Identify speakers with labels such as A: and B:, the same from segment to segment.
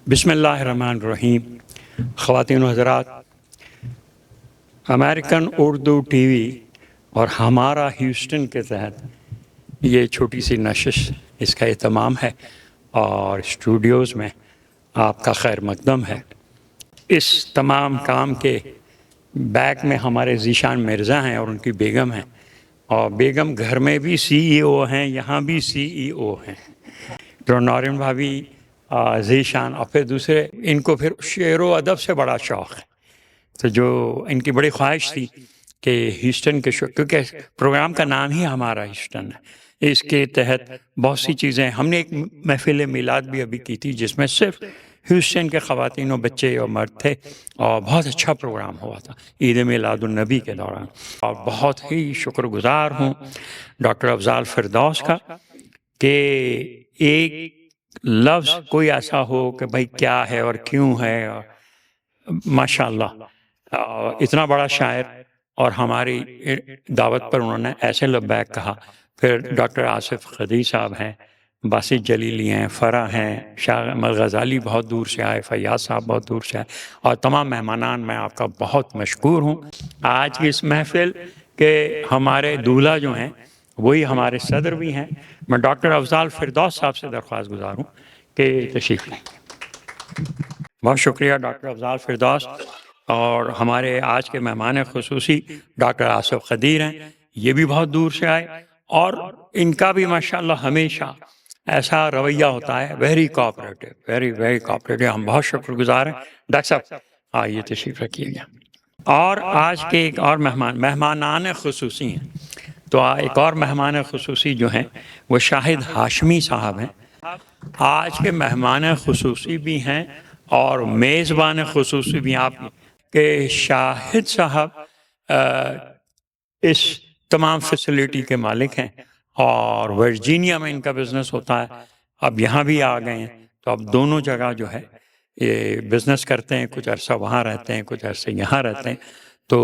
A: بسم اللہ الرحمن الرحیم۔ خواتین و حضرات، امریکن اردو ٹی وی اور ہمارا ہیوسٹن کے تحت یہ چھوٹی سی نشست اس کا اہتمام ہے اور اسٹوڈیوز میں آپ کا خیر مقدم ہے۔ اس تمام کام کے بیک میں ہمارے ذیشان مرزا ہیں اور ان کی بیگم ہیں، اور بیگم گھر میں بھی سی ای او ہیں، یہاں بھی سی ای او ہیں۔ نورین بھابھی ذیشان، اور پھر دوسرے ان کو پھر شعر و ادب سے بڑا شوق ہے، تو جو ان کی بڑی خواہش تھی کہ ہیوسٹن کے کیونکہ پروگرام کا نام ہی ہمارا ہیوسٹن ہے، اس کے تحت بہت سی چیزیں ہم نے ایک محفل میلاد بھی ابھی کی تھی جس میں صرف ہیوسٹن کے خواتین و بچے اور مرد تھے، اور بہت اچھا پروگرام ہوا تھا عید میلاد النبی کے دوران۔ اور بہت ہی شکر گزار ہوں ڈاکٹر افضال فردوس کا کہ ایک لفظ کوئی ایسا ہو کہ بھائی کیا ہے اور کیوں ہے، اور ماشاء اللہ اتنا بڑا شاعر، اور ہماری دعوت پر انہوں نے ایسے لبیک کہا۔ پھر ڈاکٹر آصف خدیج صاحب ہیں، باسط جلیلی ہیں، فرح ہیں، شاہ احمد غزالی بہت دور سے آئے، فیاض صاحب بہت دور سے آئے، اور تمام مہمانان میں آپ کا بہت مشکور ہوں۔ آج کی اس محفل کے ہمارے دولہا جو ہیں وہی ہمارے صدر بھی ہیں۔ میں ڈاکٹر افضال فردوس صاحب سے درخواست گزار ہوں کہ تشریف لیں۔ بہت شکریہ ڈاکٹر افضال فردوس۔ اور ہمارے آج کے مہمان خصوصی ڈاکٹر آصف خدیر ہیں، یہ بھی بہت دور سے آئے، اور ان کا بھی ماشاءاللہ ہمیشہ ایسا رویہ ہوتا ہے، ویری کوآپریٹو، ویری کوآپریٹو۔ ہم بہت شکر گزار ہیں۔ ڈاکٹر صاحب آئیے تشریف رکھیے گا۔ اور آج کے ایک اور مہمانان خصوصی ہیں، تو ایک اور مہمان خصوصی جو ہیں وہ شاہد ہاشمی صاحب ہیں۔ آج کے مہمان خصوصی بھی ہیں اور میزبان خصوصی بھی آپ کہ شاہد صاحب اس تمام فیسلٹی کے مالک ہیں، اور ورجینیا میں ان کا بزنس ہوتا ہے۔ اب یہاں بھی آ گئے ہیں، تو اب دونوں جگہ جو ہے یہ بزنس کرتے ہیں، کچھ عرصہ وہاں رہتے ہیں، کچھ عرصے یہاں رہتے ہیں۔ تو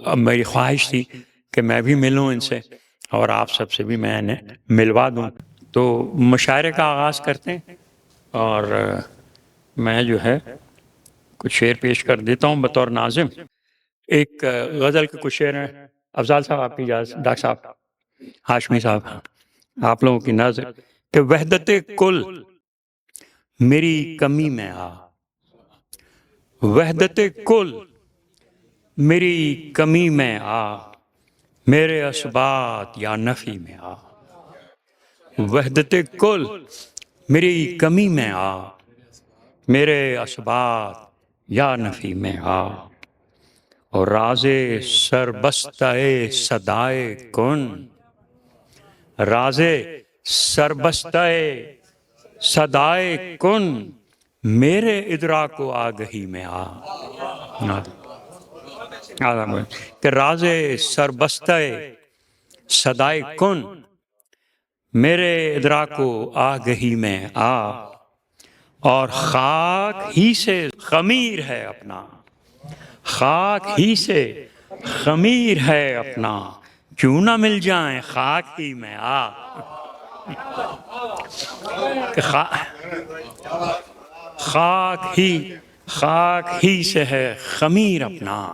A: اب میری خواہش تھی کہ میں بھی ملوں ان سے اور آپ سب سے بھی میں انہیں ملوا دوں۔ تو مشاعرے کا آغاز کرتے ہیں، اور میں جو ہے کچھ شعر پیش کر دیتا ہوں بطور ناظم۔ ایک غزل کے کچھ شعر ہیں۔ افضال صاحب آپ کی اجازت، ڈاکٹر صاحب، ہاشمی صاحب، آپ لوگوں کی نظر کہ وحدت کل میری کمی میں آ، وحدت کل میری کمی میں آ، میرے اثبات یا نفی میں آ، وحدت کل میری کمی میں آ، میرے اثبات یا نفی میں آ، اور راز سربستہ صدائے کن، راز سربستہ صدائے کن، میرے ادراک و آگہی میں آ۔ کہ راز سربستہ صدائے کن، میرے ادراک و آگہی میں آ، اور خاک ہی سے خمیر ہے اپنا، خاک ہی سے خمیر ہے اپنا، کیوں نہ مل جائیں خاک ہی میں آ۔ خاک ہی سے ہے خمیر اپنا،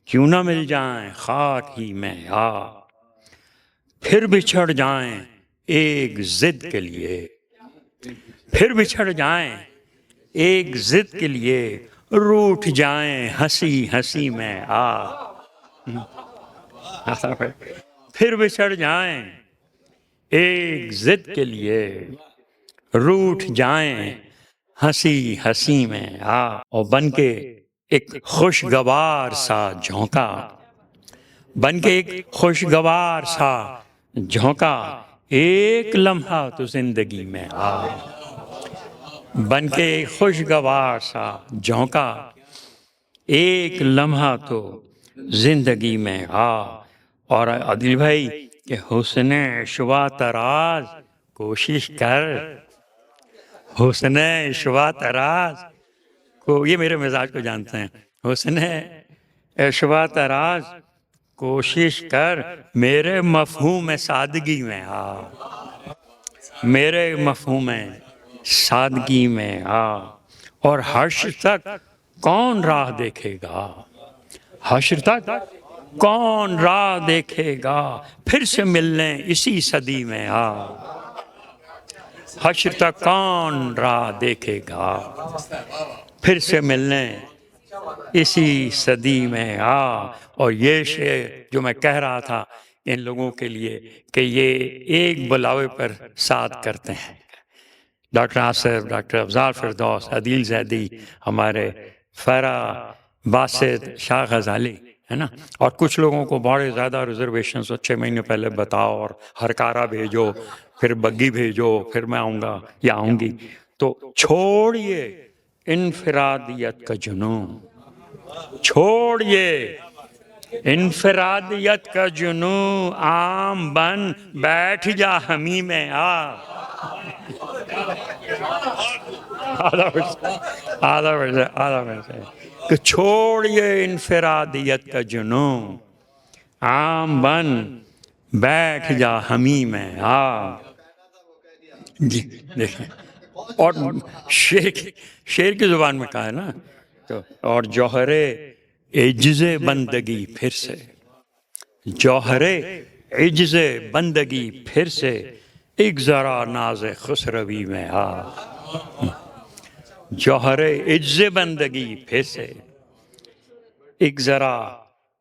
A: کیوں نہ مل جائیں خاک ہی میں آ، پھر بچھڑ جائیں ایک ضد کے لیے، پھر بچھڑ جائیں ایک ضد کے لیے، روٹھ جائیں ہنسی ہنسی میں آ، پھر بچھڑ جائیں ایک ضد کے لیے، روٹھ جائیں ہنسی ہنسی میں آ، اور بن کے ایک خوشگوار سا جھونکا، بن کے ایک خوشگوار سا جھونکا، ایک لمحہ تو زندگی میں آ، بن کے ایک خوشگوار سا جھونکا، ایک لمحہ تو زندگی میں آ۔ اور عادل بھائی کہ حسن شوا تراز کوشش کر، حسن شوا تراز کو، یہ میرے مزاج کو جانتے ہیں، حسن شوا تراز کوشش کر، میرے مفہوم سادگی میں آ، میرے مفہوم سادگی میں آ، اور حشر تک کون راہ دیکھے گا، حشر تک کون راہ دیکھے گا، پھر سے ملنے اسی صدی میں آ، حشر تک کون راہ دیکھے گا، پھر سے ملنے اسی صدی میں آ۔ اور یہ شعر جو میں کہہ رہا تھا ان لوگوں کے لیے کہ یہ ایک بلاوے پر ساتھ کرتے ہیں، ڈاکٹر آصف، ڈاکٹر افضال فردوس، عدیل زیدی، ہمارے فرا باسط، شاہ غزالی، ہے نا، اور کچھ لوگوں کو بڑے زیادہ ریزرویشنز 6 مہینے پہلے بتاؤ اور ہرکارا بھیجو، پھر بگی بھیجو، پھر میں آؤں گا یا آؤں گی۔ تو چھوڑیے انفرادیت کا جنون، چھوڑیے انفرادیت کا جنون، عام بن بیٹھ جا ہمیں میں آ۔ آدھا ورس کہ چھوڑیے انفرادیت کا جنون، عام بن بیٹھ جا ہمیں میں آ۔ جی دیکھیں، اور شعر کی زبان میں کہا ہے نا، تو اور جوہر عجز بندگی پھر سے، جوہر عجز بندگی پھر سے، ایک ذرا ناز خسروی میں آ، جوہر عجز بندگی پھر سے، ایک ذرا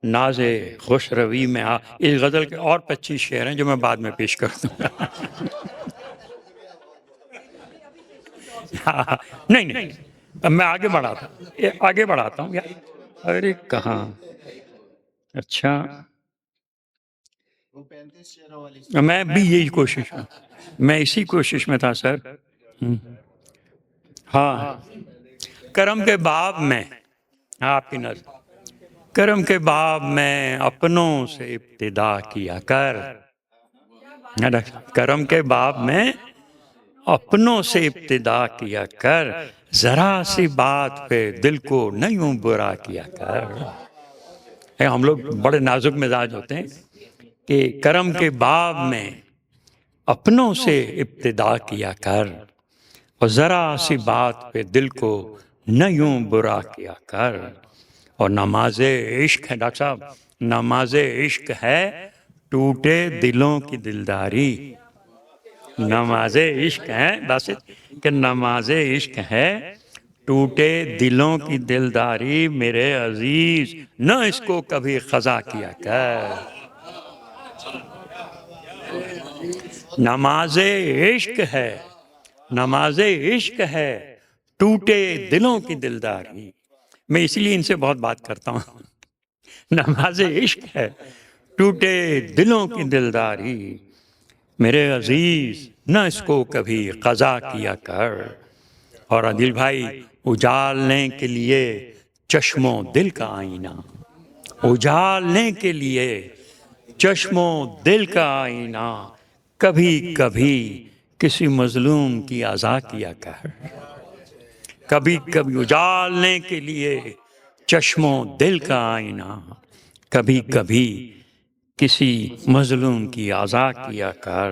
A: ناز خسروی میں آ۔ اس غزل کے اور 25 شعر ہیں جو میں بعد میں پیش کر دوں گا۔ نہیں نہیں، اب میں آگے بڑھاتا ہوں یار، ارے کہاں، اچھا میں بھی یہی کوشش میں، میں اسی کوشش میں تھا سر۔ ہاں، کرم کے باب میں، آپ کی نظر، کرم کے باب میں اپنوں سے ابتدا کیا کر، کرم کے باب میں اپنوں سے ابتدا کیا کر، ذرا سی بات پہ دل کو نہ یوں برا کیا کر۔ ہم لوگ بڑے نازک مزاج ہوتے ہیں کہ کرم کے باب میں اپنوں سے ابتدا کیا کر، اور ذرا سی بات پہ دل کو نہ یوں برا کیا کر۔ اور نماز عشق ہے ڈاکٹر صاحب، نماز عشق ہے ٹوٹے دلوں کی دلداری، نماز عشق ہے بس کہ نماز عشق ہے ٹوٹے دلوں کی دلداری، میرے عزیز نہ اس کو کبھی قضا کیا کر۔ نماز عشق ہے، نماز عشق ہے ٹوٹے دلوں کی دلداری، میں اسی لیے ان سے بہت بات کرتا ہوں۔ نماز عشق ہے ٹوٹے دلوں کی دلداری، میرے عزیز نہ اس کو کبھی قضا کیا کر۔ اور عادل بھائی، اجالنے کے لیے چشم و دل کا آئینہ، اجالنے کے لیے چشم و دل کا آئینہ، کبھی کبھی کسی مظلوم کی عزا کیا کر، کبھی کبھی اجالنے کے لیے چشم و دل کا آئینہ، کبھی کبھی کسی مظلوم کی عزا کیا کر۔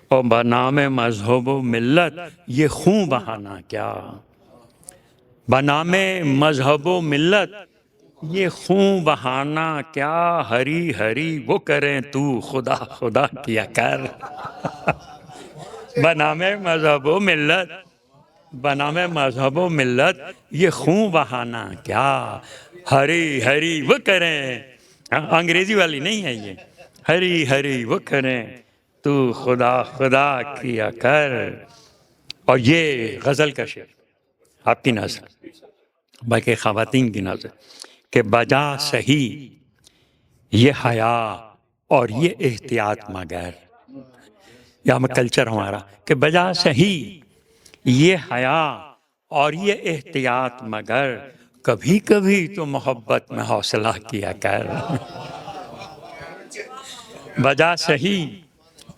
A: اور بنام مذہب و ملت یہ خون بہانا کیا، بنام مذہب و ملت یہ خون بہانا کیا، ہری ہری وہ کریں تو خدا خدا کیا کر۔ بنام مذہب و ملت، بنام مذہب و ملت یہ خون بہانا کیا، ہری ہری وہ کریں، انگریزی والی نہیں ہے یہ، ہری ہری وہ کریں تو خدا خدا کیا کر۔ اور یہ غزل کا شعر آپ کی نظر، بلکہ خواتین کی نظر، کہ بجا سہی یہ حیا اور یہ احتیاط مگر، یا میں کلچر ہمارا کہ بجا سہی یہ حیا اور یہ احتیاط مگر، کبھی کبھی تو محبت میں حوصلہ کیا کر۔ بجا سہی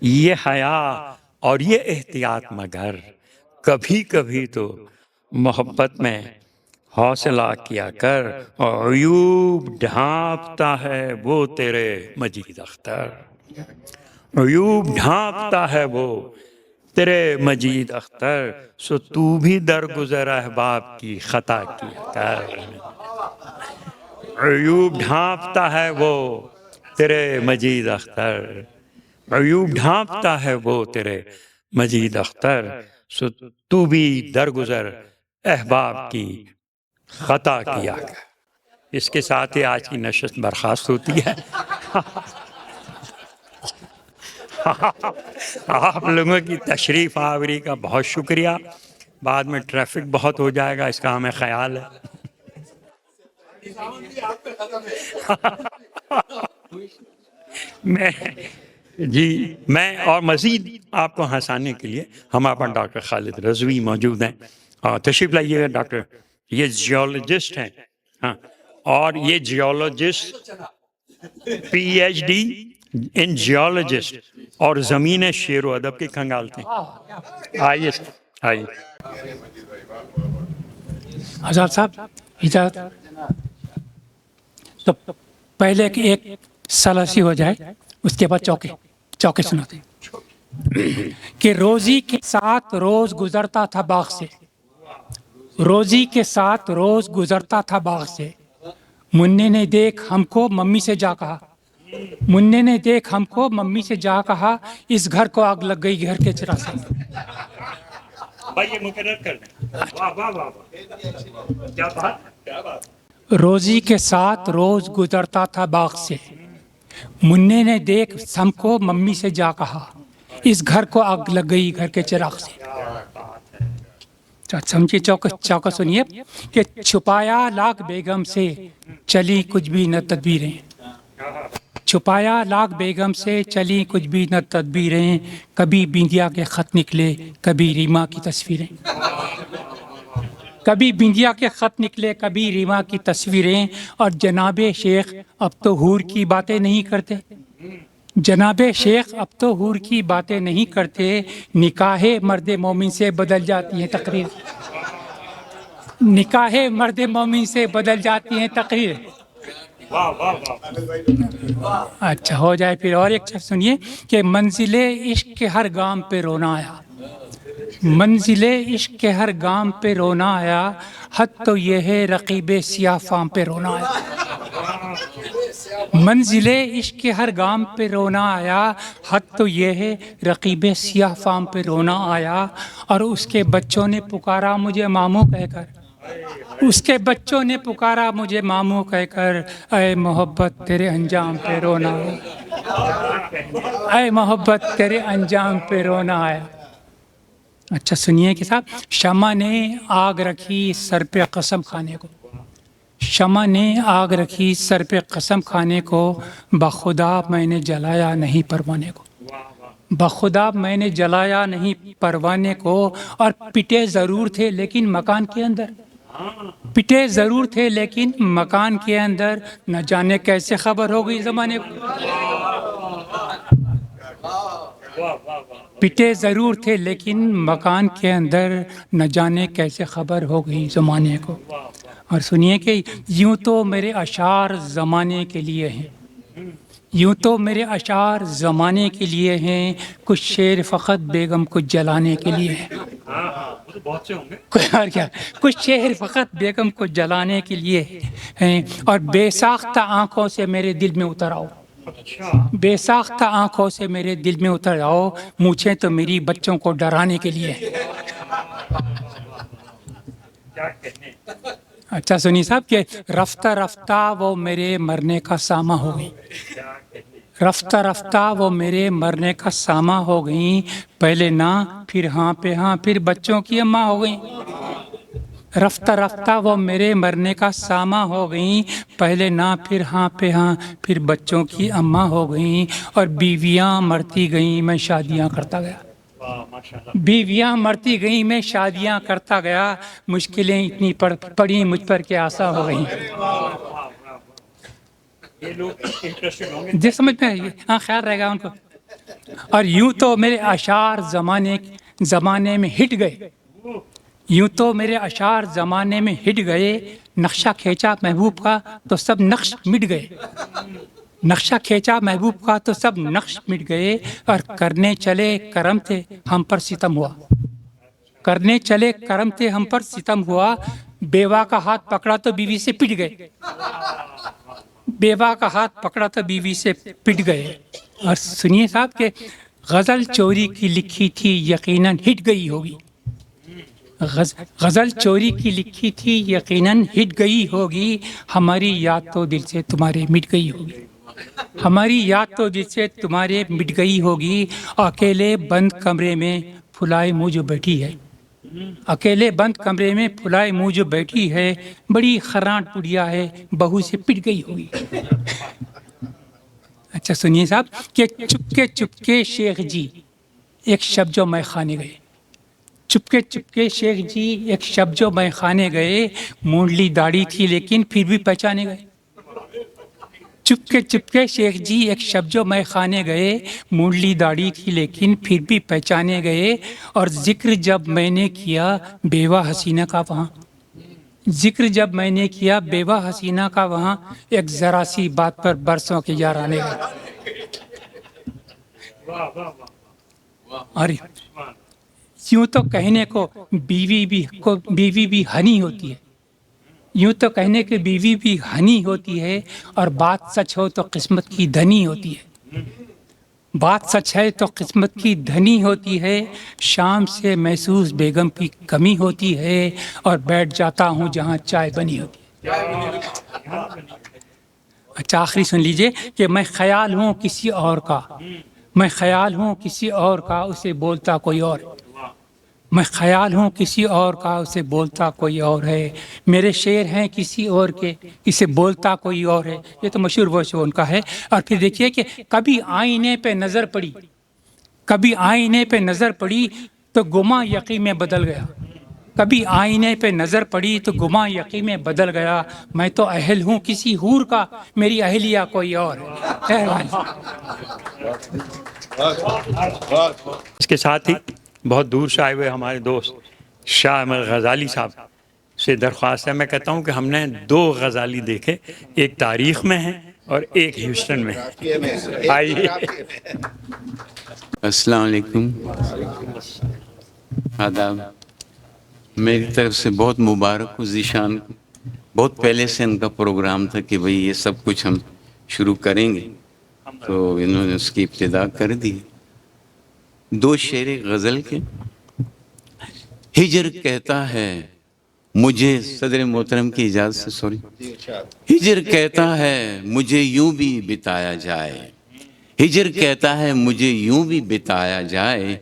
A: یہ حیا اور یہ احتیاط مگر، کبھی کبھی تو محبت میں حوصلہ کیا کر۔ اور عیوب ڈھانپتا ہے وہ تیرے مجید اختر، عیوب ڈھانپتا ہے وہ تیرے مجید اختر سو تو بھی درگزر احباب کی خطا کیا کر، عیوب ڈھانپتا ہے وہ تیرے مجید اختر، عیوب ڈھانپتا ہے وہ تیرے مجید اختر، سو تو بھی درگزر احباب کی خطا کیا کر۔ اس کے ساتھ ہی آج کی نشست برخاست ہوتی ہے۔ آپ لوگوں کی تشریف آوری کا بہت شکریہ، بعد میں ٹریفک بہت ہو جائے گا، اس کا ہمیں خیال ہے۔ میں اور مزید آپ کو ہنسانے کے لیے ہمارے پاس ڈاکٹر خالد رضوی موجود ہیں، اور تشریف لائیے گا ڈاکٹر، یہ جیولوجسٹ ہیں، ہاں، اور یہ جیولوجسٹ پی ایچ ڈی ان جیولوجسٹ، اور زمین شعر و ادب کے کھنگالتے ہیں۔ آئیے آئیے
B: آزاد صاحب اجازت، تو پہلے ایک سلاسی ہو جائے، اس کے بعد چوکے سناتے ہیں کہ روزی کے ساتھ روز گزرتا تھا باغ سے، روزی کے ساتھ روز گزرتا تھا باغ سے، منع نے دیکھ ہم کو ممی سے جا کہا، منع نے دیکھ ہم کو ممی سے جا کہا، اس گھر کو آگ لگ گئی گھر کے چراغ سے۔
A: بھائی یہ مقرر کر دیں۔ واہ واہ واہ واہ، کیا بات۔
B: روزی کے ساتھ روز گزرتا تھا باغ سے، منع نے دیکھ ہم کو ممی سے جا کہا، اس گھر کو آگ لگ گئی گھر کے چراغ سے۔ سمجھے چوکا سنیے کہ چھپایا لاکھ بیگم سے چلی کچھ بھی نہ تدبیریں، چھپایا لاکھ بیگم سے چلی کچھ بھی نہ تدبیریں، کبھی بندیا کے خط نکلے کبھی ریما کی تصویریں، کبھی بندیا کے خط نکلے کبھی ریما کی تصویریں، اور جناب شیخ اب تو حور کی باتیں نہیں کرتے، جناب شیخ اب تو حور کی باتیں نہیں کرتے، نکاح مرد مومن سے بدل جاتی ہیں تقریر، نکاح مرد مومن سے بدل جاتی ہیں تقریر۔ اچھا ہو جائے پھر اور ایک چیز سنیے کہ منزل عشق کے ہر گام پہ رونا آیا، منزل عشق کے ہر گام پہ رونا آیا، حد تو یہ ہے رقیب سیاہ فام پہ رونا آیا، منزل عشق کے ہر گام پہ رونا آیا، حد تو یہ ہے رقیب سیاہ فام پہ رونا آیا، اور اس کے بچوں نے پکارا مجھے ماموں کہہ کر، اس کے بچوں نے پکارا مجھے ماموں کہہ کر، اے محبت تیرے انجام پہ رونا آیا، اے محبت تیرے انجام پہ رونا آیا۔ اچھا سنیے کہ صاحب، شمع نے آگ رکھی سر پہ قسم کھانے کو، شمع نے آگ رکھی سر پہ قسم کھانے کو، بخدا میں نے جلایا نہیں پروانے کو، بخدا میں نے جلایا نہیں پروانے کو، اور پٹے ضرور تھے لیکن مکان کے اندر، پٹے ضرور تھے لیکن مکان کے اندر، نہ جانے کیسے خبر ہو گئی زمانے کو، پٹے ضرور تھے لیکن مکان کے اندر، نہ جانے کیسے خبر ہو گئی زمانے کو۔ اور سنیے کہ یوں تو میرے اشعار زمانے کے لیے ہیں، یوں تو میرے اشعار زمانے کے لیے ہیں، کچھ شعر فقط بیگم کو جلانے کے لیے ہیں، اور کیا، کچھ شعر فقط بیگم کو جلانے کے لیے ہیں، اور بے ساختہ آنکھوں سے میرے دل میں اتر آؤ، بے ساختہ آنکھوں سے میرے دل میں اتر آؤ، مونچھیں تو میری بچوں کو ڈرانے کے لیے۔ اچھا سنی صاحب کہ رفتہ رفتہ وہ میرے مرنے کا سامہ ہو گئی، رفتہ رفتہ وہ میرے مرنے کا سامہ ہو گئیں، پہلے نہ پھر ہاں پہ ہاں پھر بچوں کی اماں ہو گئیں، رفتہ رفتہ وہ میرے مرنے کا سامہ ہو گئیں، پہلے نہ پھر ہاں پہ ہاں پھر بچوں کی اماں ہو گئیں، اور بیویاں مرتی گئیں میں شادیاں کرتا گیا، بیویاں مرتی گئیں میں شادیاں کرتا گیا، مشکلیں اتنی پڑی مجھ پر کہ آسا ہو گئیں۔ جس سمجھ میں ہاں خیال رہے گا ان کو۔ اور یوں تو میرے اشعار زمانے میں ہٹ گئے، یوں تو میرے اشعار زمانے میں ہٹ گئے، نقشہ کھینچا محبوب کا تو سب نقش مٹ گئے، نقشہ کھینچا محبوب کا تو سب نقش مٹ گئے، اور کرنے چلے کرم تھے ہم پر ستم ہوا، کرنے چلے کرم تھے ہم پر ستم ہوا، بیوہ کا ہاتھ پکڑا تو بیوی سے پٹ گئے، بیوہ کا ہاتھ پکڑا تو بیوی سے پٹ گئے۔ اور سنیے صاحب کہ غزل چوری کی لکھی تھی یقیناً ہٹ گئی ہوگی، غزل چوری کی لکھی تھی یقیناً ہٹ گئی ہوگی، ہماری یاد تو دل سے تمہارے مٹ گئی ہوگی، ہماری یاد تو دل سے تمہارے مٹ گئی ہوگی، اکیلے بند کمرے میں پھلائے منہ جو بیٹھی ہے، اکیلے بند کمرے میں پھلائے منہ جو بیٹھی ہے، بڑی خرانٹ پڑیا ہے بہو سے پٹ گئی ہوگی۔ اچھا سنیے صاحب کہ چپکے چپکے شیخ جی ایک شب جو میں خانے گئے، چپکے چپکے شیخ جی ایک شب جو میں خانے گئے، مونڈلی داڑھی تھی لیکن پھر بھی پہچانے گئے، چپکے چپکے شیخ جی ایک شب جو میں خانے گئے، مونڈلی داڑھی تھی لیکن پھر بھی پہچانے گئے، اور ذکر جب میں نے کیا بیوہ حسینہ کا وہاں، ذکر جب میں نے کیا بیوہ حسینہ کا وہاں، ایک ذرا سی بات پر برسوں کے یار آنے گئے۔ اور یوں تو کہنے کو بیوی بھی ہنی ہوتی ہے، یوں تو کہنے کہ بیوی بھی ہنی ہوتی ہے، اور بات سچ ہو تو قسمت کی دھنی ہوتی ہے، بات سچ ہے تو قسمت کی دھنی ہوتی ہے، شام سے محسوس بیگم کی کمی ہوتی ہے، اور بیٹھ جاتا ہوں جہاں چائے بنی ہوتی ہے۔ اچھا آخری سن لیجئے کہ میں خیال ہوں کسی اور کا، میں خیال ہوں کسی اور کا، اسے بولتا کوئی اور ہے، میں خیال ہوں کسی اور کا، اسے بولتا کوئی اور ہے، میرے شعر ہیں کسی اور کے، اسے بولتا کوئی اور ہے۔ یہ تو مشہور وہ شو ان کا ہے۔ اور پھر دیکھیے کہ کبھی آئینے پہ نظر پڑی، کبھی آئینے پہ نظر پڑی تو گماں یقین میں بدل گیا، کبھی آئینے پہ نظر پڑی تو گماں یقین میں بدل گیا، میں تو اہل ہوں کسی حور کا، میری اہلیہ کوئی اور ہے۔
A: اس کے ساتھ ہی بہت دور سے آئے ہوئے ہمارے دوست شاہ احمد غزالی صاحب سے درخواست ہے، میں کہتا ہوں کہ ہم نے 2 غزالی دیکھے، ایک تاریخ میں ہے اور ایک ہیوسٹن میں ہے۔ آئیے۔
C: السلام علیکم، آداب۔ میری طرف سے بہت مبارک ہو ذیشان کو، بہت پہلے سے ان کا پروگرام تھا کہ بھئی یہ سب کچھ ہم شروع کریں گے، تو انہوں نے اس کی ابتدا کر دی۔ 2 شعر غزل کے۔ ہجر کہتا ہے مجھے، صدر محترم کی اجازت سے ہجر کہتا ہے مجھے یوں بھی بتایا جائے، ہجر کہتا ہے مجھے یوں بھی بتایا جائے،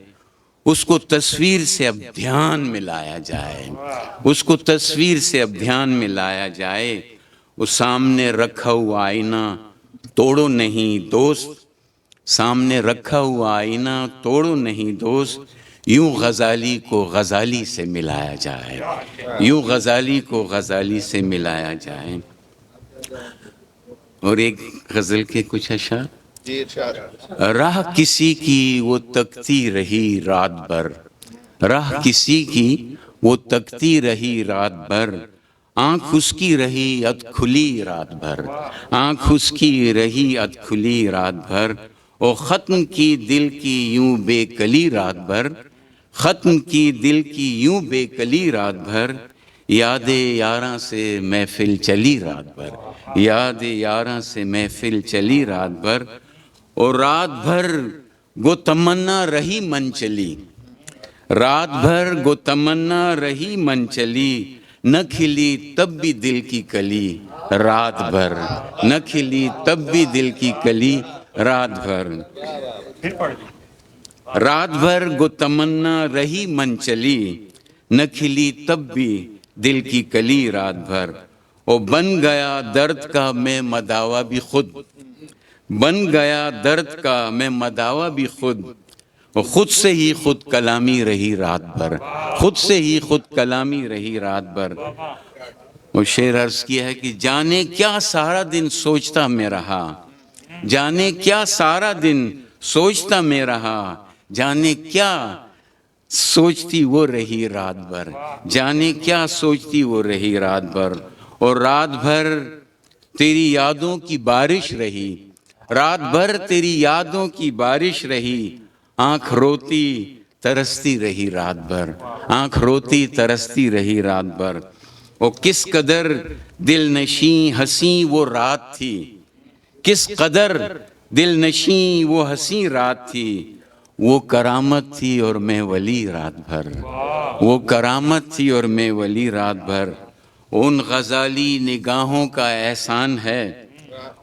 C: اس کو تصویر سے اب دھیان میں لایا جائے، اس کو تصویر سے اب دھیان میں لایا جائے، وہ سامنے رکھا ہوا آئینہ توڑو نہیں دوست، سامنے رکھا ہوا آئینہ توڑو نہیں دوست، یوں غزالی کو غزالی سے ملایا جائے، یوں غزالی کو غزالی سے ملایا جائے۔ اور ایک غزل کے کچھ اشعار۔ راہ کسی کی وہ تکتی رہی رات بھر، راہ کسی کی وہ تکتی رہی رات بھر، آنکھ اس کی رہی اد کھلی رات بھر، آنکھ اس کی رہی اد کھلی رات بھر، اور ختم کی دل کی یوں بے کلی رات بھر، ختم کی دل کی یوں بے کلی رات بھر، یاد یاراں سے محفل چلی رات بھر، یاد یاراں سے محفل چلی رات بھر، اور رات بھر گو تمنا رہی من چلی، رات بھر گو تمنا رہی من چلی، نہ کھلی تب بھی دل کی کلی رات بھر، نہ کھلی تب بھی دل کی کلی رات بھر، رات بھر گو تمنا رہی من چلی، نہ کھلی تب بھی دل کی کلی رات بھر، اور بن گیا درد کا میں مداوا بھی خود، بن گیا درد کا میں مداوا بھی خود، اور خود سے ہی خود کلامی رہی رات بھر، خود سے ہی خود کلامی رہی رات بھر۔ اور شعر عرض کیا ہے کہ جانے کیا سارا دن سوچتا میں رہا، جانے کیا سارا دن سوچتا میں رہا، جانے کیا سوچتی وہ رہی رات بھر، جانے کیا سوچتی وہ رہی رات بھر، اور رات بھر تیری یادوں کی بارش رہی، رات بھر تیری یادوں کی بارش رہی، آنکھ روتی ترستی رہی رات بھر، آنکھ روتی ترستی رہی رات بھر۔ وہ کس قدر دل نشیں ہنسی وہ رات تھی، کس قدر دل نشیں وہ ہنسی رات تھی، وہ کرامت تھی اور میں ولی رات بھر، وہ کرامت تھی اور میں ولی رات بھر۔ ان غزالی نگاہوں کا احسان ہے،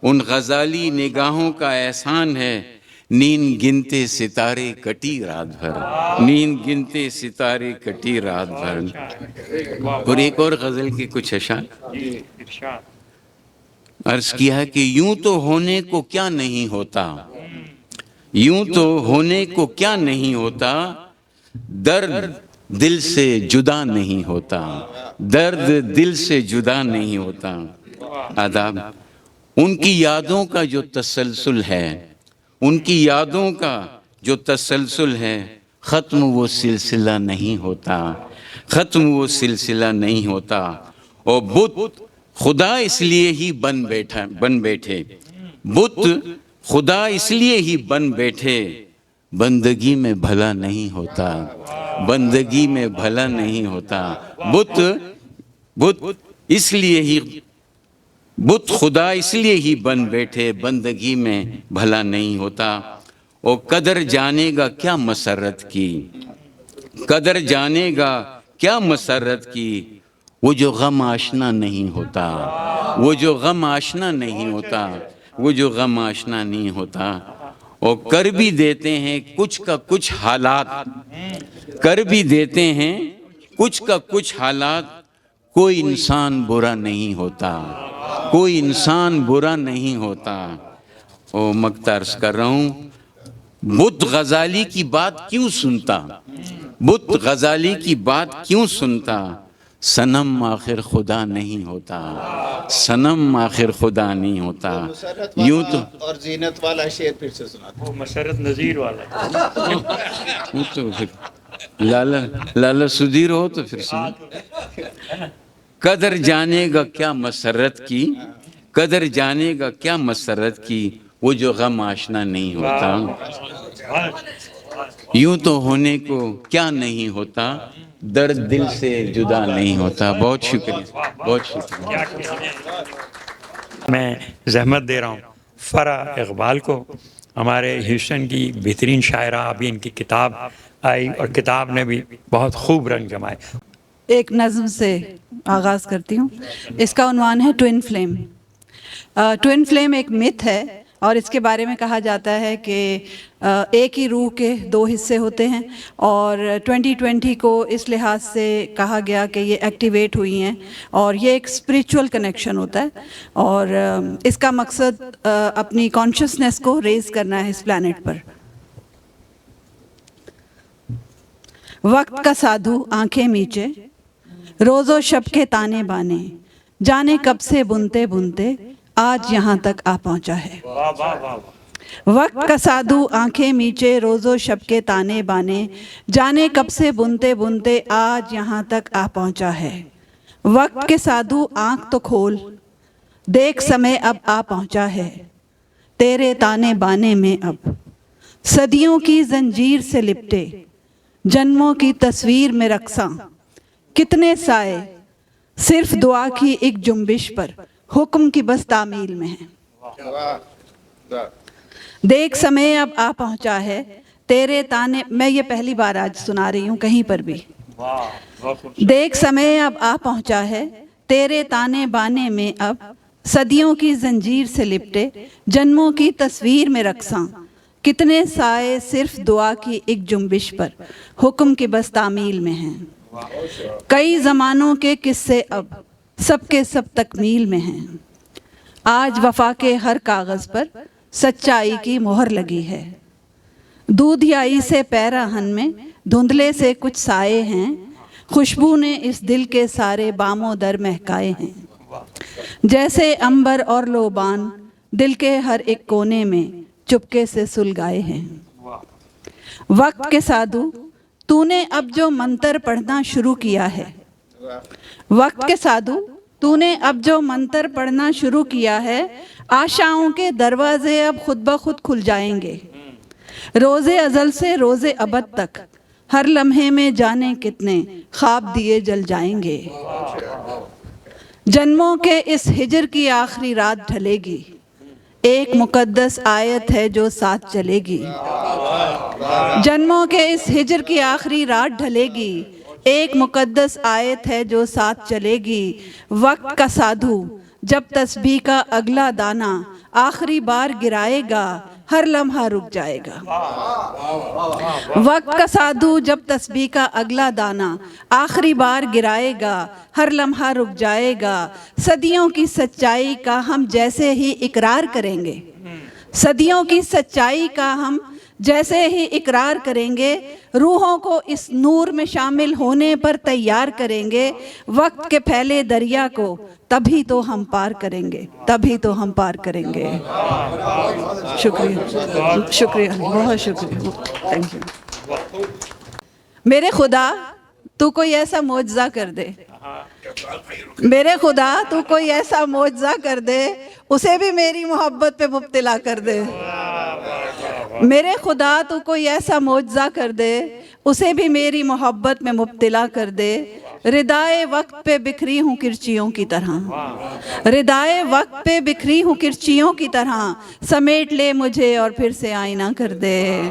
C: ان غزالی نگاہوں کا احسان ہے، نیند گنتے ستارے کٹی رات بھر، نیند گنتے ستارے کٹی رات بھر۔ اور ایک اور غزل کے کچھ اشعار عرض کیا ہے کہ یوں تو ہونے کو کیا نہیں ہوتا، یوں تو ہونے کو کیا نہیں ہوتا، درد دل سے جدا نہیں ہوتا، درد دل سے جدا نہیں ہوتا۔ آداب، ان کی یادوں کا جو تسلسل ہے، ان کی یادوں کا جو تسلسل ہے، ختم وہ سلسلہ نہیں ہوتا، ختم وہ سلسلہ نہیں ہوتا۔ اور بت خدا اس لیے ہی بن بیٹھے، بت خدا اس لیے ہی بن بیٹھے، بندگی میں بھلا نہیں ہوتا، بندگی میں بھلا نہیں ہوتا۔ بت اس لیے ہی، بت خدا اس لیے ہی بن بیٹھے، بندگی میں بھلا نہیں ہوتا۔ اور قدر جانے گا کیا مسرت کی، قدر جانے گا کیا مسرت کی، وہ جو غم آشنا نہیں ہوتا، وہ جو غم آشنا نہیں ہوتا، وہ جو غم آشنا نہیں ہوتا۔ اور کر بھی دیتے ہیں کچھ کا کچھ حالات، کر بھی دیتے ہیں کچھ کا کچھ حالات، کوئی انسان برا نہیں ہوتا، کوئی انسان برا نہیں ہوتا۔ او مقطع عرض کر رہا ہوں، بت غزالی کی بات کیوں سنتا، بت غزالی کی بات کیوں سنتا، صنم آخر خدا نہیں ہوتا، صنم آخر خدا نہیں ہوتا۔ یوں تو
D: اور زینت والا شعر پھر سے سناتا
A: وہ مسرت نذیر والا
C: وہ تو پھر لالا سدیر ہو تو پھر سن۔ قدر جانے گا کیا مسرت کی، قدر جانے گا کیا مسرت کی، وہ جو غم آشنا نہیں ہوتا۔ یوں تو ہونے کو کیا نہیں ہوتا، درد دل سے جدا نہیں ہوتا۔ بہت شکریہ، بہت شکریہ۔
A: میں زحمت دے رہا ہوں فرح اقبال کو، ہمارے ہیوسٹن کی بہترین شاعرہ، ابھی ان کی کتاب آئی اور کتاب نے بھی بہت خوب رنگ جمائے۔
E: ایک نظم سے آغاز کرتی ہوں، اس کا عنوان ہے ٹوئن فلیم۔ ٹوئن فلیم ایک متھ ہے اور اس کے بارے میں کہا جاتا ہے کہ ایک ہی روح کے دو حصے ہوتے ہیں، اور 2020 کو اس لحاظ سے کہا گیا کہ یہ ایکٹیویٹ ہوئی ہیں، اور یہ ایک اسپریچول کنیکشن ہوتا ہے، اور اس کا مقصد اپنی کانشیسنیس کو ریز کرنا ہے اس پلانٹ پر۔ وقت کا سادھو آنکھیں میچے، روز و شب کے تانے بانے، جانے کب سے بنتے بنتے آج یہاں تک آ پہنچا ہے۔ وقت کا سادھو آنکھیں میچے، روز و شب کے تانے بانے، جانے کب سے بنتے بنتے آج یہاں تک آ پہنچا ہے۔ وقت کے سادھو آنکھ تو کھول، دیکھ سمے اب آ پہنچا ہے، تیرے تانے بانے میں اب صدیوں کی زنجیر سے لپٹے، جنموں کی تصویر میں رقصاں، کتنے سائے صرف دعا کی ایک جنبش پر حکم کی بس تعمیل میں ہیں۔ دیکھ سمے اب آ پہنچا ہے، تیرے تانے، میں یہ پہلی بار آج سنا رہی ہوں کہیں پر بھی۔ دیکھ سمے اب آ پہنچا ہے، تیرے تانے بانے میں اب صدیوں کی زنجیر سے لپٹے، جنموں کی تصویر میں رقصاں، کتنے سائے صرف دعا کی ایک جنبش پر حکم کی بس تعمیل میں ہیں۔ کئی زمانوں کے قصے اب سب کے سب تکمیل میں ہیں، آج وفا کے ہر کاغذ پر سچائی کی مہر لگی ہے۔ دودھیائی سے پیراہن میں دھندلے سے کچھ سائے ہیں، خوشبو نے اس دل کے سارے باموں در مہکائے ہیں۔ جیسے عنبر اور لوبان دل کے ہر ایک کونے میں چپکے سے سلگائے ہیں۔ وقت کے سادھو تو نے اب جو منتر پڑھنا شروع کیا ہے، وقت کے سادھو تو نے اب جو منتر پڑھنا شروع کیا ہے آشاؤں کے دروازے اب خود بخود کھل جائیں گے. روز ازل سے روز ابد تک ہر لمحے میں جانے کتنے خواب دیے جل جائیں گے. جنموں کے اس ہجر کی آخری رات ڈھلے گی. ایک مقدس آیت ہے جو ساتھ چلے گی. جنموں کے اس ہجر کی آخری رات ڈھلے گی. ایک مقدس آیت ہے جو ساتھ چلے گی. وقت کا سادھو جب تسبیح کا اگلا دانہ آخری بار گرائے گا ہر لمحہ رک جائے گا. وقت کا سادھو جب تسبیح کا اگلا دانہ آخری بار گرائے گا ہر لمحہ رک جائے گا. صدیوں کی سچائی کا ہم جیسے ہی اقرار کریں گے. صدیوں کی سچائی کا ہم جیسے ہی اقرار کریں گے روحوں کو اس نور میں شامل ہونے پر تیار کریں گے. وقت کے پھیلے دریا کو تبھی تو ہم پار کریں گے. تبھی تو ہم پار کریں گے. شکریہ شکریہ بہت شکریہ. Thank you. میرے خدا تو کوئی ایسا معجزہ کر دے. میرے خدا تو کوئی ایسا معجزہ کر دے اسے بھی میری محبت پہ مبتلا کر دے. میرے خدا تو کوئی ایسا معجزہ کر دے اسے بھی میری محبت میں مبتلا کر دے. ردائے وقت پہ بکھری ہوں کرچیوں کی طرح. ردائے وقت پہ بکھری ہوں کرچیوں کی طرح سمیٹ لے مجھے اور پھر سے آئینہ کر دے.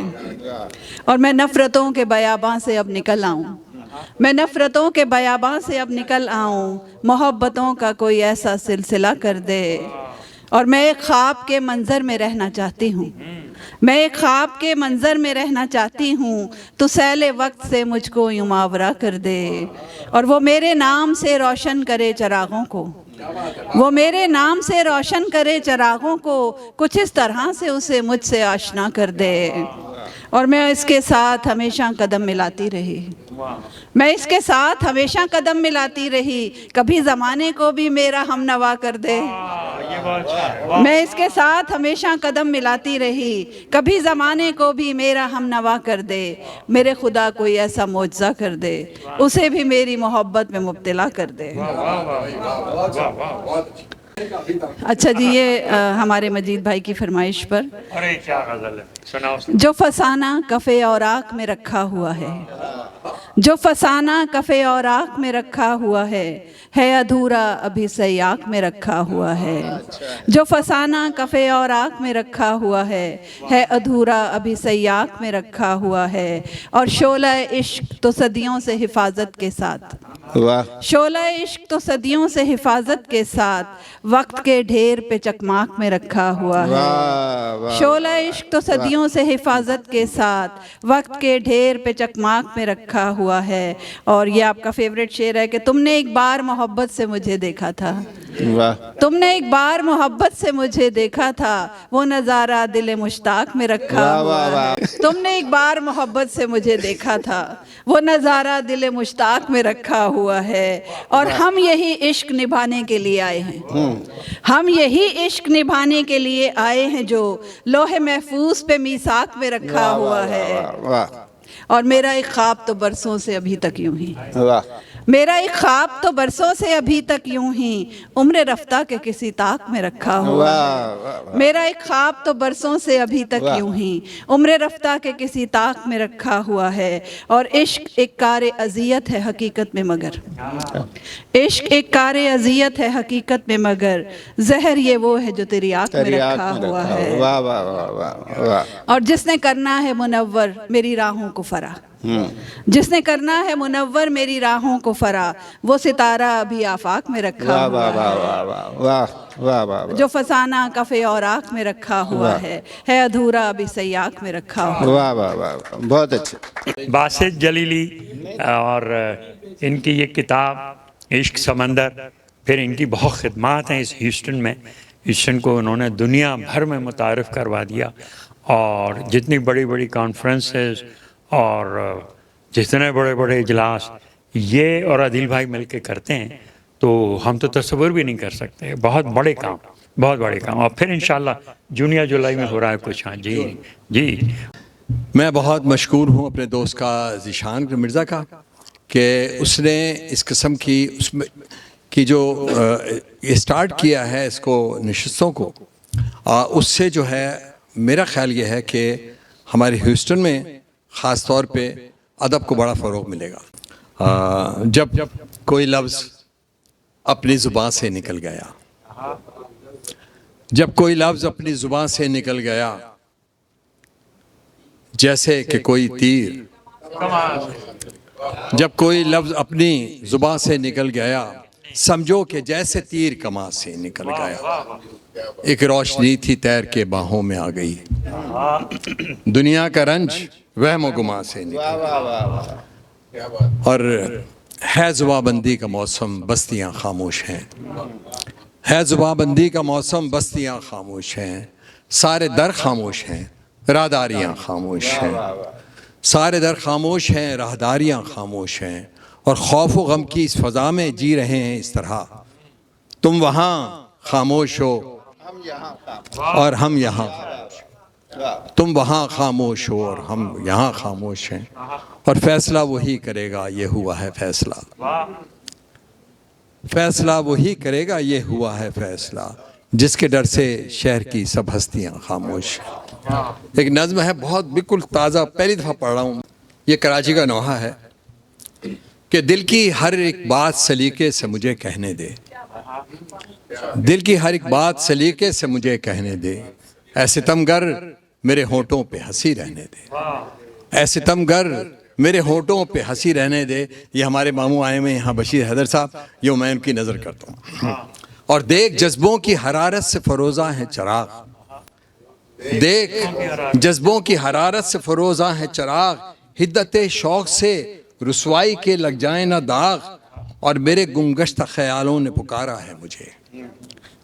E: اور میں نفرتوں کے بیاباں سے اب نکل آؤں. میں نفرتوں کے بیاباں سے اب نکل آؤں. محبتوں کا کوئی ایسا سلسلہ کر دے. اور میں ایک خواب کے منظر میں رہنا چاہتی ہوں. میں ایک خواب کے منظر میں رہنا چاہتی ہوں. تو سیل وقت سے مجھ کو یوں ماورا کر دے. اور وہ میرے نام سے روشن کرے چراغوں کو. وہ میرے نام سے روشن کرے چراغوں کو. کچھ اس طرح سے اسے مجھ سے آشنا کر دے. اور میں اس کے ساتھ ہمیشہ قدم ملاتی رہی. میں اس کے ساتھ ہمیشہ قدم ملاتی رہی. کبھی زمانے کو بھی میرا ہم نوا کر دے. میں اس کے ساتھ ہمیشہ قدم ملاتی رہی. کبھی زمانے کو بھی میرا ہم نوا کر دے. میرے خدا کوئی ایسا معجزہ کر دے اسے بھی میری محبت میں مبتلا کر دے. اچھا جی یہ ہمارے مجید بھائی کی فرمائش پر.
A: ارے کیا غزل ہے سناؤ.
E: جو فسانہ کفے اوراق میں رکھا ہوا ہے. جو فسانہ کفے اوراق میں رکھا ہوا ہے ادھورا ابھی سیاق میں رکھا ہوا ہے. جو فسانہ کفے اوراق میں رکھا ہوا ہے ادھورا ابھی سیاق میں رکھا ہوا ہے. اور شعلہ عشق تو صدیوں سے حفاظت کے ساتھ. شعلہ عشق تو صدیوں سے حفاظت کے ساتھ وقت کے ڈھیر پہ چکماک میں رکھا ہوا ہے. شعلہ عشق تو صدیوں سے حفاظت کے ساتھ وقت کے ڈھیر پہ چکماک میں رکھا ہوا ہے. اور یہ آپ کا فیوریٹ شعر ہے کہ تم نے ایک بار محبت سے مجھے دیکھا تھا. تم نے ایک بار محبت سے مجھے دیکھا تھا. وہ نظارہ دل مشتاق میں رکھا ہوا ہے. تم نے ایک بار محبت سے مجھے دیکھا تھا. وہ نظارہ دل مشتاق میں رکھا ہوا ہے. اور ہم یہی عشق نبھانے کے لیے آئے ہیں. ہم یہی عشق نبھانے کے لیے آئے ہیں جو لوح محفوظ پہ میثاق میں رکھا ہوا ہے. اور میرا ایک خواب تو برسوں سے ابھی تک یوں ہی. میرا ایک خواب تو برسوں سے ابھی تک یوں ہی عمر رفتہ کے کسی طاق میں رکھا ہوا ہے. میرا ایک خواب تو برسوں سے ابھی تک یوں ہی عمر رفتہ کے کسی طاق میں رکھا ہوا ہے. اور عشق ایک کار اذیت ہے حقیقت میں مگر. عشق ایک کار اذیت ہے حقیقت میں مگر زہر یہ وہ ہے جو تیری آنکھ میں رکھا ہوا ہے. اور جس نے کرنا ہے منور میری راہوں کو فرا. جس نے کرنا ہے منور میری راہوں کو فرا وہ ستارہ ابھی آفاق میں رکھا ہوا ہے. جو فسانہ کفے اوراق میں رکھا ہوا ہے ادھورا ابھی سیاق میں رکھا ہوا ہے.
C: بہت اچھا.
A: باسط جلیلی اور ان کی یہ کتاب عشق سمندر پھر ان کی بہت خدمات ہیں اس ہیوسٹن میں. ہیوسٹن کو انہوں نے دنیا بھر میں متعارف کروا دیا. اور جتنی بڑی بڑی کانفرنسز اور جتنے بڑے بڑے اجلاس یہ اور عادل بھائی مل کے کرتے ہیں تو ہم تو تصور بھی نہیں کر سکتے. بہت بڑے کام بہت بڑے کام. اور پھر انشاءاللہ جون یا جولائی میں ہو رہا ہے کچھ. ہاں جی
F: میں بہت مشکور ہوں اپنے دوست کا ذیشان مرزا کا کہ اس نے اس قسم کی اس میں کہ جو یہ سٹارٹ کیا ہے اس کو نشستوں کو، اس سے جو ہے میرا خیال یہ ہے کہ ہمارے ہیوسٹن میں خاص طور پہ ادب کو بڑا فروغ ملے گا۔ جب کوئی لفظ اپنی زبان سے نکل گیا، جب کوئی لفظ اپنی زبان سے نکل گیا، جیسے کہ کوئی تیر، جب کوئی لفظ اپنی زبان سے نکل گیا، سمجھو کہ جیسے تیر کمان سے نکل گیا، ایک روشنی تھی تیر کے باہوں میں آ گئی، دنیا کا رنج وہم و گما سے نکل گیا، اور ہے زباں بندی کا موسم بستیاں خاموش ہیں، ہے زباں بندی کا موسم بستیاں خاموش ہیں، سارے در خاموش ہیں، راہداریاں خاموش ہیں، سارے در خاموش ہیں، راہداریاں خاموش ہیں، اور خوف و غم کی اس فضا میں جی رہے ہیں اس طرح، تم وہاں خاموش ہو اور ہم یہاں، تم وہاں خاموش ہو اور ہم یہاں خاموش ہیں، اور فیصلہ وہی کرے گا، یہ ہوا ہے فیصلہ، فیصلہ وہی کرے گا، یہ ہوا ہے فیصلہ، جس کے ڈر سے شہر کی سب ہستیاں خاموش ہیں۔ ایک نظم ہے بہت بالکل تازہ، پہلی دفعہ پڑھ رہا ہوں، یہ کراچی کا نوحہ ہے کہ دل کی ہر ایک بات سلیقے سے مجھے کہنے دے، دل کی ہر ایک بات سلیقے سے مجھے کہنے دے، اے ستمگر میرے ہونٹوں پہ ہنسی رہنے دے، اے ستمگر میرے ہونٹوں پہ ہنسی رہنے دے۔ یہ ہمارے ماموں آئے ہوئے یہاں بشیر حیدر صاحب، یہ میں ان کی نظر کرتا ہوں۔ اور دیکھ جذبوں کی حرارت سے فروزاں ہیں چراغ، دیکھ جذبوں کی حرارت سے فروزاں ہیں چراغ، حدت شوق سے رسوائی کے لگ جائیں نہ داغ، اور میرے گمگشتہ خیالوں نے پکارا ہے مجھے،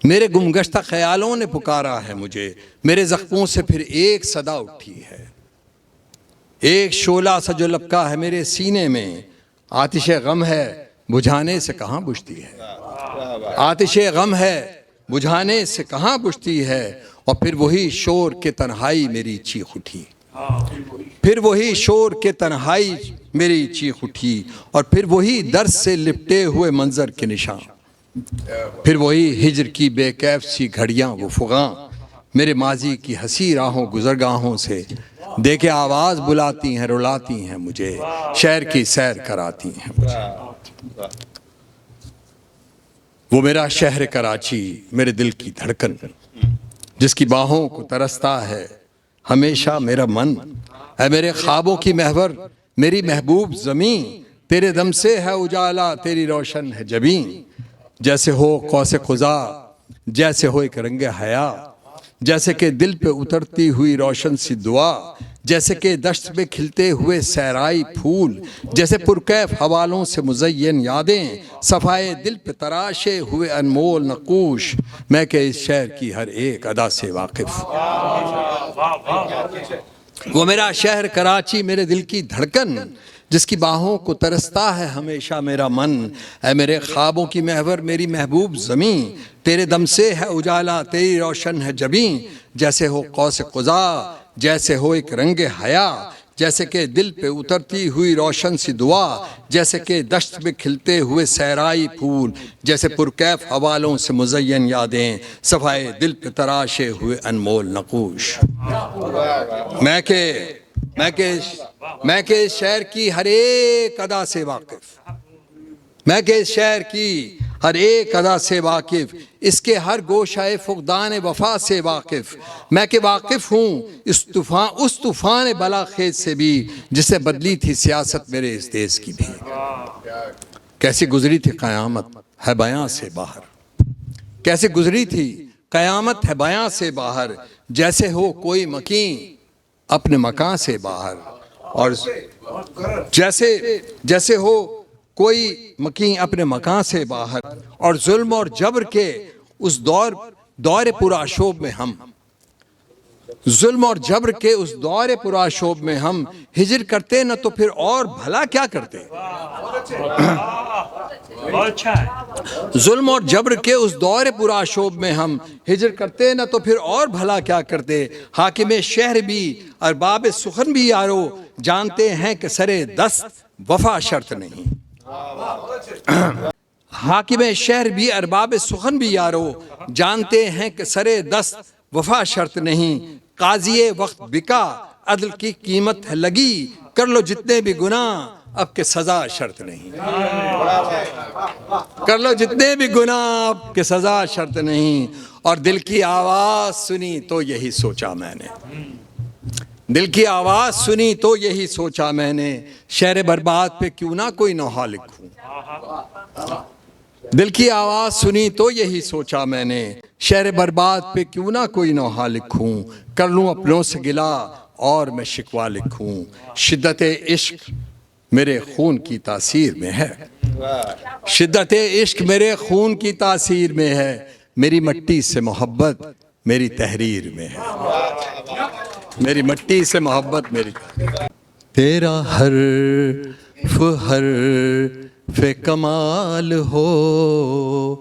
F: میرے گمگشتہ خیالوں نے پکارا ہے مجھے، میرے زخموں سے پھر ایک صدا اٹھی ہے، ایک شعلہ سا جو لپکا ہے میرے سینے میں، آتش غم ہے بجھانے سے کہاں بجھتی ہے، آتش غم ہے بجھانے سے کہاں بجھتی ہے، اور پھر وہی شور کے تنہائی میری چیخ اٹھی، پھر وہی شور کے تنہائی میری چیخ اٹھی، اور پھر وہی درد سے لپٹے ہوئے منظر کے نشان، پھر وہی ہجر کی بے کیف سی گھڑیاں وہ فغاں، میرے ماضی کی ہنسی راہوں گزرگاہوں سے دیکھے آواز بلاتی ہیں، رلاتی ہیں مجھے، شہر کی سیر کراتی ہیں مجھے۔ وہ میرا شہر کراچی، میرے دل کی دھڑکن، جس کی باہوں کو ترستا ہے ہمیشہ میرا من، اے میرے خوابوں کی محور میری محبوب زمین، تیرے دم سے ہے اجالا تیری روشن ہے جبیں، جیسے ہو قوس قزح جیسے ہو ایک رنگ حیا، جیسے کہ دل پہ اترتی ہوئی روشن سی دعا، جیسے کہ دشت میں کھلتے ہوئے صحرائی پھول، جیسے پرکیف حوالوں سے مزین یادیں، صفائے دل پہ تراشے ہوئے انمول نقوش، میں کہ اس شہر کی ہر ایک ادا سے واقف۔ وہ میرا شہر کراچی، میرے دل کی دھڑکن، جس کی باہوں کو ترستا ہے ہمیشہ میرا من، اے میرے خوابوں کی محور میری محبوب زمین، تیرے دم سے ہے اجالا تیری روشن ہے جبیں، جیسے ہو قوس قزح جیسے ہو ایک رنگ حیا، جیسے کہ دل پہ اترتی ہوئی روشن سی دعا، جیسے کہ دشت میں کھلتے ہوئے صحرائی پھول، جیسے پرکیف حوالوں سے مزین یادیں، صفائے دل پہ تراشے ہوئے انمول نقوش۔ میں کہ اس شہر کی ہر ایک ادا سے واقف، میں کہ اس شہر کی ہر ایک ادا سے واقف، اس کے ہر گوشہ فقدان وفا سے واقف، میں کہ واقف ہوں اس طوفان بلا خیز سے بھی، جسے بدلی تھی سیاست میرے اس دیس کی بھی۔ کیسے گزری تھی قیامت ہے بیاں سے باہر، کیسے گزری تھی قیامت ہے بیاں سے باہر، جیسے ہو کوئی مکین اپنے مکان سے باہر، اور جیسے ہو کوئی مکین اپنے مکان سے باہر، اور ظلم اور جبر کے اس دور پرآشوب میں ہم، ظلم اور جبر کے اس دور پرآشوب میں ہم ہجر کرتے نہ تو پھر اور بھلا کیا کرتے، ظلم اور جبر کے اس دور پرآشوب میں ہم ہجر کرتے نہ تو پھر اور بھلا کیا کرتے، حاکم شہر بھی ارباب سخن بھی یارو جانتے ہیں کہ سرے دست وفا شرط نہیں۔ حاکم شہر بھی ارباب سخن بھی یارو جانتے ہیں کہ سرے دست وفا شرط نہیں قاضی وقت بکا عدل کی قیمت ہے لگی کر لو جتنے بھی گناہ اب کہ سزا شرط نہیں کر لو جتنے بھی گناہ اب کہ سزا شرط نہیں اور دل کی آواز سنی تو یہی سوچا میں نے دل کی آواز سنی تو یہی سوچا میں نے شہر برباد پہ کیوں نہ کوئی نوحہ لکھوں دل کی آواز سنی تو یہی سوچا میں نے شہر برباد پہ کیوں نہ کوئی نوحہ لکھوں کر لوں اپنوں سے گلا اور میں شکوہ لکھوں شدت عشق میرے خون کی تاثیر میں ہے شدت عشق میرے خون کی تاثیر میں ہے میری مٹی سے محبت میری تحریر میں ہے میری مٹی سے محبت میری تیرا حرف کمال ہو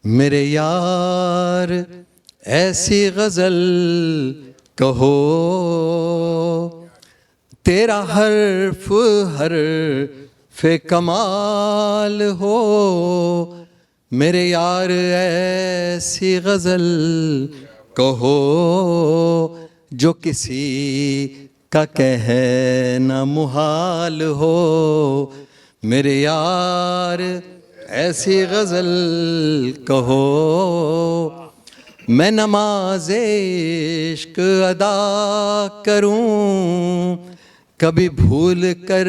F: میرے یار ایسی غزل کہو تیرا حرف کمال ہو میرے یار ایسی غزل کہو جو کسی کا کہنا محال ہو میرے یار ایسی غزل کہو میں نماز عشق ادا کروں کبھی بھول کر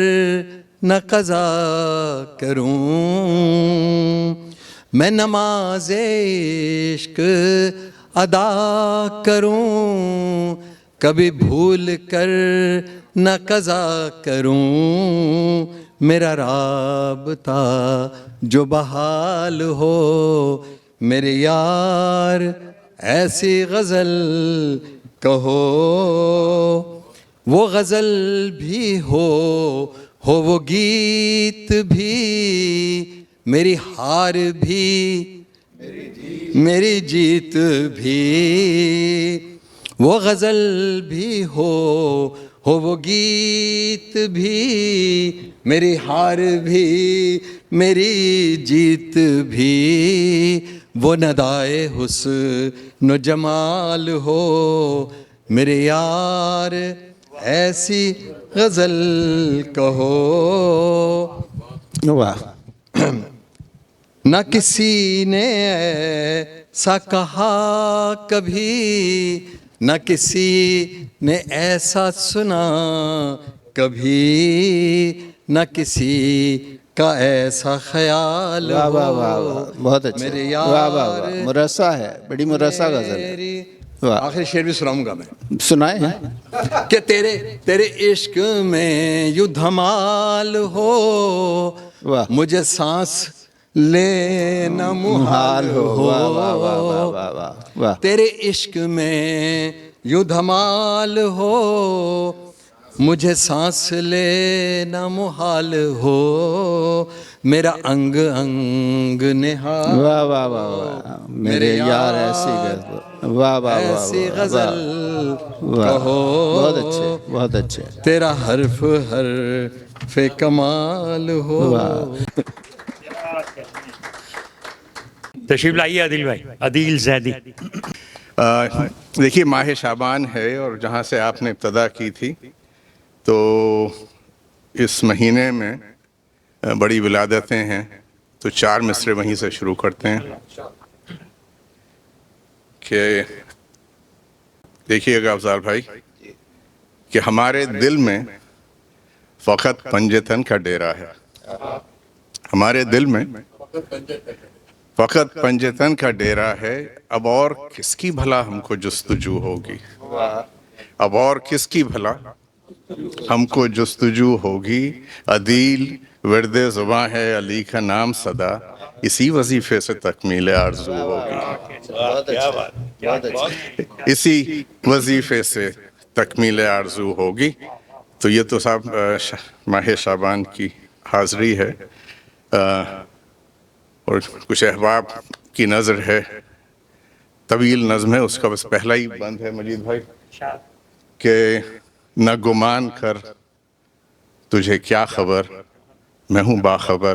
F: نہ قضا کروں میں نماز عشق ادا کروں کبھی بھول کر نہ قضا کروں میرا رابطہ جو بحال ہو میرے یار ایسی غزل کہو وہ غزل بھی ہو وہ گیت بھی میری ہار بھی میری جیت بھی وہ غزل بھی ہو وہ گیت بھی میری ہار بھی میری جیت بھی وہ ندائے حسن و جمال ہو میرے یار ایسی غزل کہو واہ نہ کسی نے ایسا کہا کبھی نہ کسی نے ایسا سنا کبھی نہ کسی کا ایسا خیال
D: واہ واہ واہ واہ بہت اچھا
F: میرے
D: واہ واہ
F: یار
D: واہ مرصع ہے بڑی مرصع غزل ہے واہ
F: آخری شعر بھی سناؤں گا میں
D: سنائیں
F: کہ تیرے عشق میں یوں دھمال ہو
D: واہ
F: مجھے سانس لینا محال ہو
D: واہ واہ واہ واہ واہ واہ واہ
F: تیرے عشق میں یوں دھمال ہو مجھے سانس لینا محال ہو میرا انگ انگ نہال
D: واہ واہ واہ واہ میرے یار ایسی غزل واہ واہ واہ
F: ایسی غزل کہو
D: بہت اچھے بہت اچھے
F: تیرا حرف کمال ہو
A: تشریف لائیے عادل بھائی عدیل زیدی
G: دیکھیے ماہ شعبان ہے اور جہاں سے آپ نے ابتدا کی تھی تو اس مہینے میں بڑی ولادتیں ہیں تو 4 مصرے وہیں سے شروع کرتے ہیں کہ دیکھیے گا افضال بھائی کہ ہمارے دل میں فقط پنجتن کا ڈیرا ہے ہمارے دل میں فقط پنجتن کا ڈیرا ہے اب اور کس کی بھلا ہم کو جستجو ہوگی اب اور کس کی بھلا ہم کو جستجو ہوگی عدیل ورد زباں ہے علی کا نام صدا اسی وظیفے سے تکمیل آرزو ہوگی اسی وظیفے سے تکمیل آرزو ہوگی تو یہ تو صاحب ماہ شعبان کی حاضری ہے اور کچھ احباب کی نظر ہے طویل نظم ہے اس کا بس پہلا ہی بند ہے مجید بھائی کہ نہ گمان کر تجھے کیا خبر میں ہوں باخبر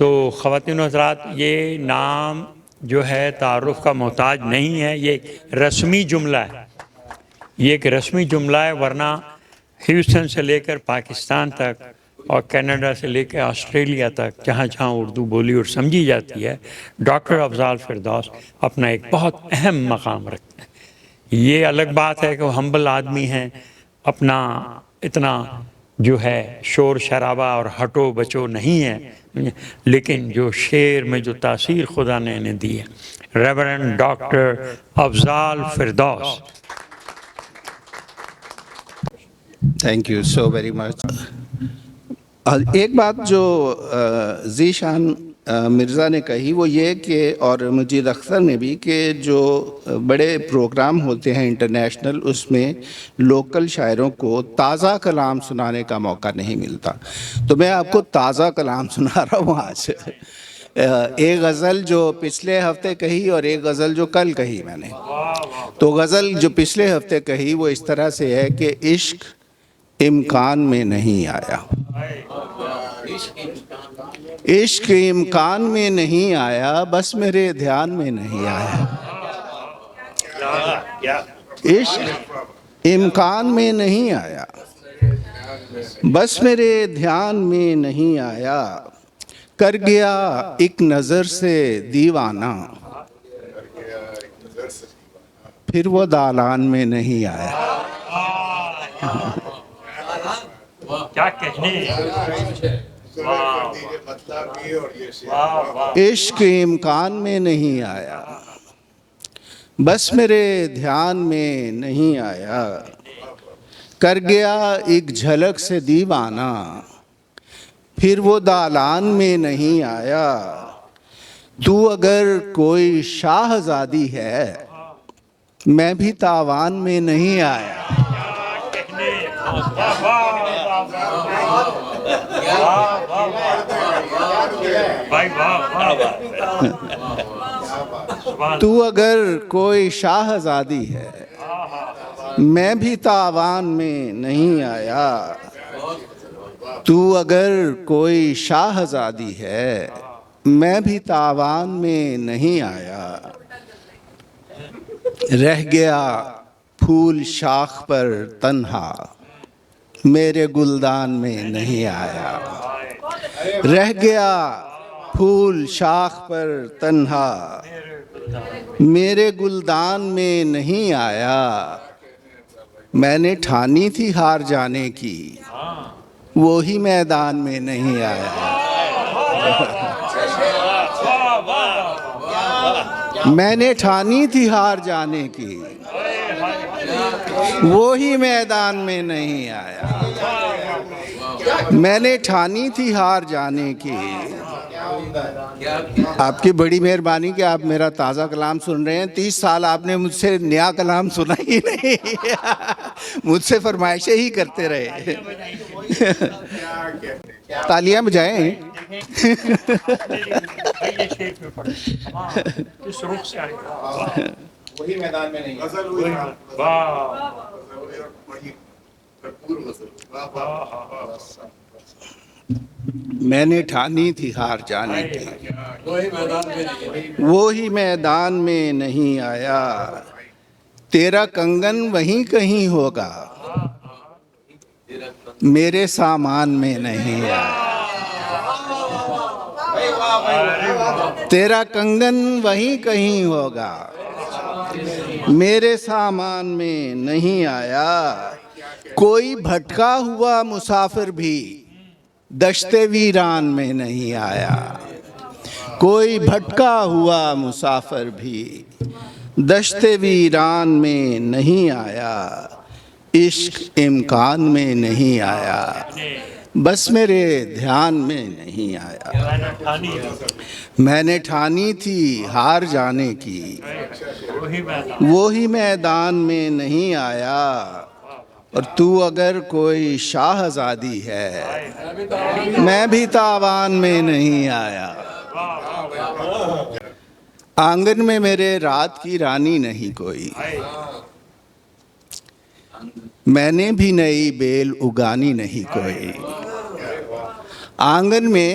A: تو خواتین و حضرات یہ نام جو ہے تعارف کا محتاج نہیں ہے، یہ رسمی جملہ ہے، یہ ایک رسمی جملہ ہے، ورنہ ہیوسٹن سے لے کر پاکستان تک اور کینیڈا سے لے کے آسٹریلیا تک جہاں جہاں اردو بولی اور سمجھی جاتی ہے، ڈاکٹر افضال فردوس اپنا ایک بہت اہم مقام رکھتے ہیں۔ یہ الگ بات ہے کہ وہ ہمبل آدمی ہیں، اپنا اتنا جو ہے شور شرابہ اور ہٹو بچو نہیں ہے، لیکن جو شعر میں جو تاثیر خدا نے انہیں دی ہے، Reverend doctor Afzal Firdous.
D: Thank you so very much. ایک بات جو ذیشان مرزا نے کہی وہ یہ کہ، اور مجید اختر نے بھی، کہ جو بڑے پروگرام ہوتے ہیں انٹرنیشنل، اس میں لوکل شاعروں کو تازہ کلام سنانے کا موقع نہیں ملتا، تو میں آپ کو تازہ کلام سنا رہا ہوں آج۔ ایک غزل جو پچھلے ہفتے کہی اور ایک غزل جو کل کہی میں نے۔ تو غزل جو پچھلے ہفتے کہی وہ اس طرح سے ہے کہ عشق امکان میں نہیں آیا، عشق امکان میں نہیں آیا، بس میرے دھیان میں نہیں آیا، عشق امکان میں نہیں آیا، بس میرے دھیان میں نہیں آیا، کر گیا ایک نظر سے دیوانہ، پھر وہ دالان میں نہیں آیا۔
A: کیا کہنے،
D: عشق امکان میں نہیں آیا، بس میرے دھیان میں نہیں آیا، کر گیا ایک جھلک سے دیوانہ، پھر وہ دالان میں نہیں آیا، تو اگر کوئی شاہزادی ہے میں بھی تاوان میں نہیں آیا۔ تو اگر کوئی شاہزادی ہے میں بھی تاوان میں نہیں آیا، تو اگر کوئی شاہزادی ہے میں بھی تاوان میں نہیں آیا، رہ گیا پھول شاخ پر تنہا میرے گلدان میں نہیں آیا، رہ گیا پھول شاخ پر تنہا میرے گلدان میں نہیں آیا، میں نے ٹھانی تھی ہار جانے کی وہی میدان میں نہیں آیا، میں نے ٹھانی تھی ہار جانے کی وہی میدان میں نہیں آیا، میں نے ٹھانی تھی ہار جانے کی۔ آپ کی بڑی مہربانی کہ آپ میرا تازہ کلام سن رہے ہیں، 30 سال آپ نے مجھ سے نیا کلام سنا ہی نہیں، مجھ سے فرمائشیں ہی کرتے رہے۔ تالیاں بجائیں۔
G: وہی میدان میں نہیں،
D: میں نے ٹھانی تھی ہار جانے کی وہی میدان میں نہیں آیا، تیرا کنگن وہیں کہیں ہوگا میرے سامان میں نہیں آیا، تیرا کنگن وہیں کہیں ہوگا میرے سامان میں نہیں آیا، کوئی بھٹکا ہوا مسافر بھی دشت ویران میں نہیں آیا، کوئی بھٹکا ہوا مسافر بھی دشت ویران میں نہیں آیا، عشق امکان میں نہیں آیا، بس میرے دھیان میں نہیں آیا، میں نے ٹھانی تھی ہار جانے کی وہی میدان میں نہیں آیا، اور تو اگر کوئی شاہزادی ہے میں بھی تاوان میں نہیں آیا، آنگن میں میرے رات کی رانی نہیں کوئی، میں نے بھی نئی بیل اگانی نہیں کوئی، آنگن میں